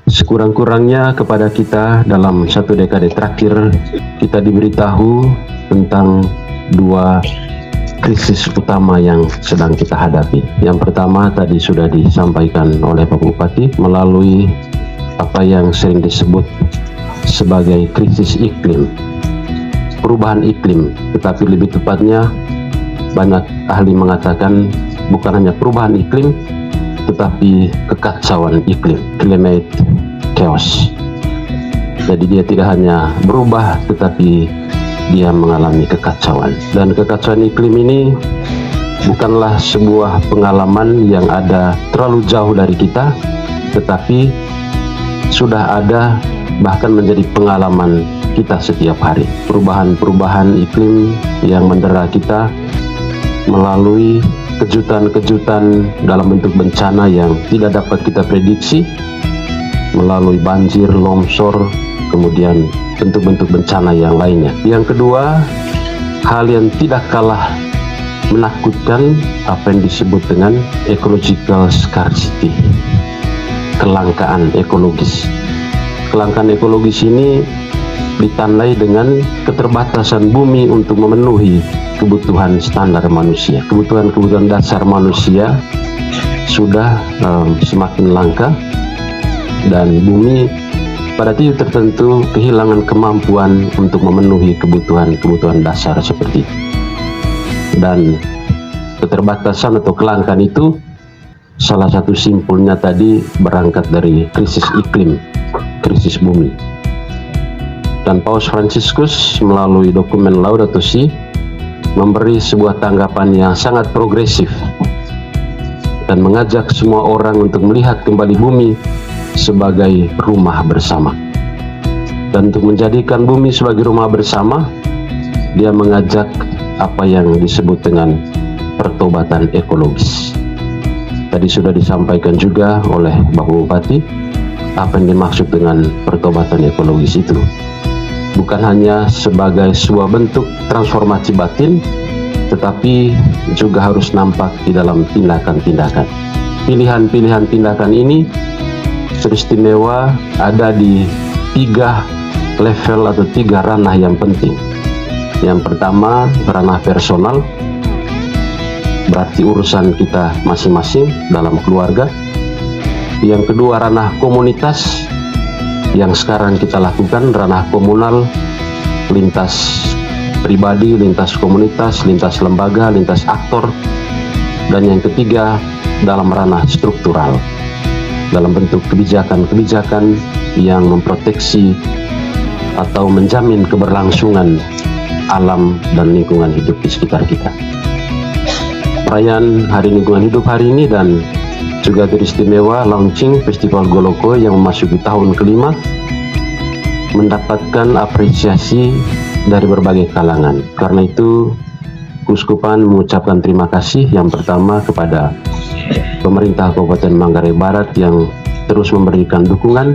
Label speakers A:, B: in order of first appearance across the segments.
A: Sekurang-kurangnya kepada kita dalam satu dekade terakhir, kita diberitahu tentang dua krisis utama yang sedang kita hadapi. Yang pertama tadi sudah disampaikan oleh Pak Bupati melalui apa yang sering disebut sebagai krisis iklim, perubahan iklim, tetapi lebih tepatnya banyak ahli mengatakan bukan hanya perubahan iklim, tetapi kekacauan iklim, climate chaos. Jadi dia tidak hanya berubah, tetapi dia mengalami kekacauan. Dan kekacauan iklim ini bukanlah sebuah pengalaman yang ada terlalu jauh dari kita, tetapi sudah ada bahkan menjadi pengalaman kita setiap hari. Perubahan-perubahan iklim yang mendera kita melalui kejutan-kejutan dalam bentuk bencana yang tidak dapat kita prediksi, melalui banjir, longsor, kemudian bentuk-bentuk bencana yang lainnya. Yang kedua, hal yang tidak kalah menakutkan, apa yang disebut dengan ecological scarcity, kelangkaan ekologis. Kelangkaan ekologis ini ditandai dengan keterbatasan bumi untuk memenuhi kebutuhan standar manusia. Kebutuhan-kebutuhan dasar manusia sudah semakin langka, dan bumi pada titik tertentu kehilangan kemampuan untuk memenuhi kebutuhan-kebutuhan dasar seperti itu. Dan keterbatasan atau kelangkaan itu salah satu simpulnya tadi berangkat dari krisis iklim, krisis bumi. Dan Paus Fransiskus melalui dokumen Laudato Si memberi sebuah tanggapan yang sangat progresif dan mengajak semua orang untuk melihat kembali bumi sebagai rumah bersama. Dan untuk menjadikan bumi sebagai rumah bersama, dia mengajak apa yang disebut dengan pertobatan ekologis. Tadi sudah disampaikan juga oleh Bapak Bupati apa yang dimaksud dengan pertobatan ekologis itu. Bukan hanya sebagai sebuah bentuk transformasi batin, tetapi juga harus nampak di dalam tindakan-tindakan. Pilihan-pilihan tindakan ini teristimewa ada di 3 level atau 3 ranah yang penting. Yang pertama, ranah personal, berarti urusan kita masing-masing dalam keluarga. Yang kedua, ranah komunitas, yang sekarang kita lakukan, ranah komunal, lintas pribadi, lintas komunitas, lintas lembaga, lintas aktor. Dan yang ketiga, dalam ranah struktural, dalam bentuk kebijakan-kebijakan yang memproteksi atau menjamin keberlangsungan alam dan lingkungan hidup di sekitar kita. Perayaan Hari Lingkungan Hidup hari ini dan juga teristimewa launching Festival Goloko yang memasuki tahun kelima mendapatkan apresiasi dari berbagai kalangan. Karena itu Keuskupan mengucapkan terima kasih yang pertama kepada pemerintah Kabupaten Manggarai Barat yang terus memberikan dukungan,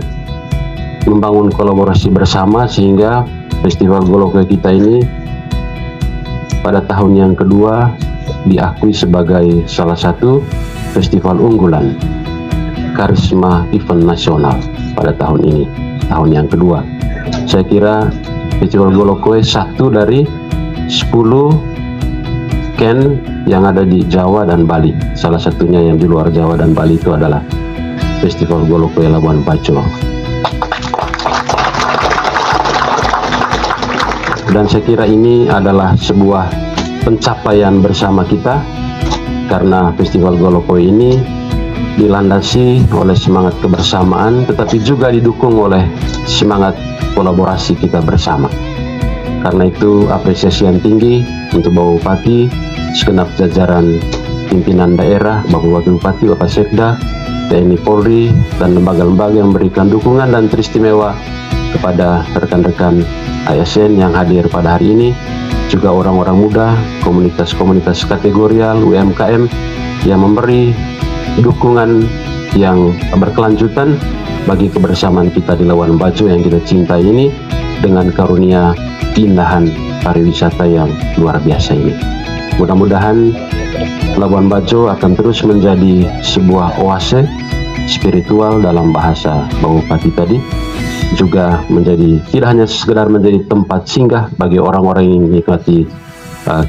A: membangun kolaborasi bersama sehingga Festival Goloko kita ini pada tahun yang kedua diakui sebagai salah satu festival unggulan karisma event nasional pada tahun ini, tahun yang kedua. Saya kira Festival Goloko satu dari 10 ken yang ada di Jawa dan Bali. Salah satunya yang di luar Jawa dan Bali itu adalah Festival Goloko Labuan Bajo. Dan saya kira ini adalah sebuah pencapaian bersama kita, karena Festival Goloko ini dilandasi oleh semangat kebersamaan, tetapi juga didukung oleh semangat kolaborasi kita bersama. Karena itu apresiasi yang tinggi untuk Bapak Bupati, segenap jajaran pimpinan daerah, Bapak Wakil Bupati, Bapak Sekda, TNI Polri, dan lembaga-lembaga yang memberikan dukungan dan teristimewa kepada rekan-rekan ASN yang hadir pada hari ini, juga orang-orang muda, komunitas-komunitas kategorial, UMKM yang memberi dukungan yang berkelanjutan bagi kebersamaan kita di Labuan Bajo yang kita cintai ini, dengan karunia keindahan pariwisata yang luar biasa ini. Mudah-mudahan Labuan Bajo akan terus menjadi sebuah oase, spiritual dalam bahasa Bapak Bupati tadi, juga menjadi tidak hanya sekedar menjadi tempat singgah bagi orang-orang yang menikmati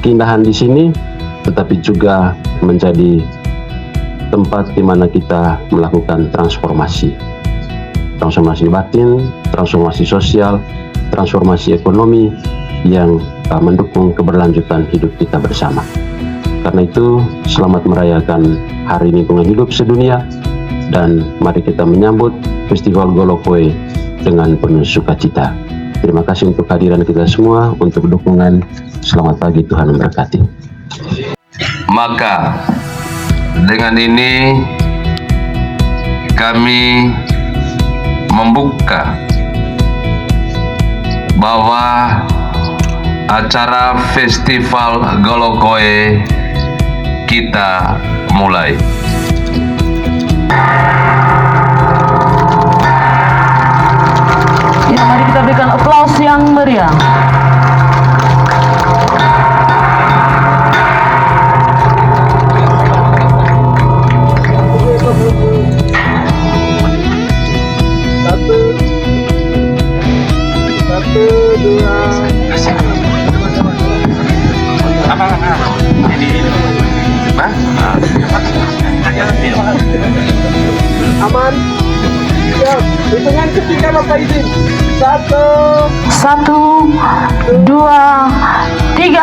A: keindahan di sini, tetapi juga menjadi tempat di mana kita melakukan transformasi batin, transformasi sosial, transformasi ekonomi yang mendukung keberlanjutan hidup kita bersama. Karena itu, selamat merayakan Hari Lingkungan Hidup Sedunia, dan mari kita menyambut Festival Golokoe dengan penuh sukacita. Terima kasih untuk kehadiran kita semua, untuk dukungan. Selamat pagi, Tuhan memberkati.
B: Maka dengan ini kami membuka bahwa acara Festival Golokoe kita mulai.
C: Ya, mari kita berikan aplaus yang meriah.
D: Aman. Ya, hitungan ketiga Bapak izin.
C: 1, 2, 3.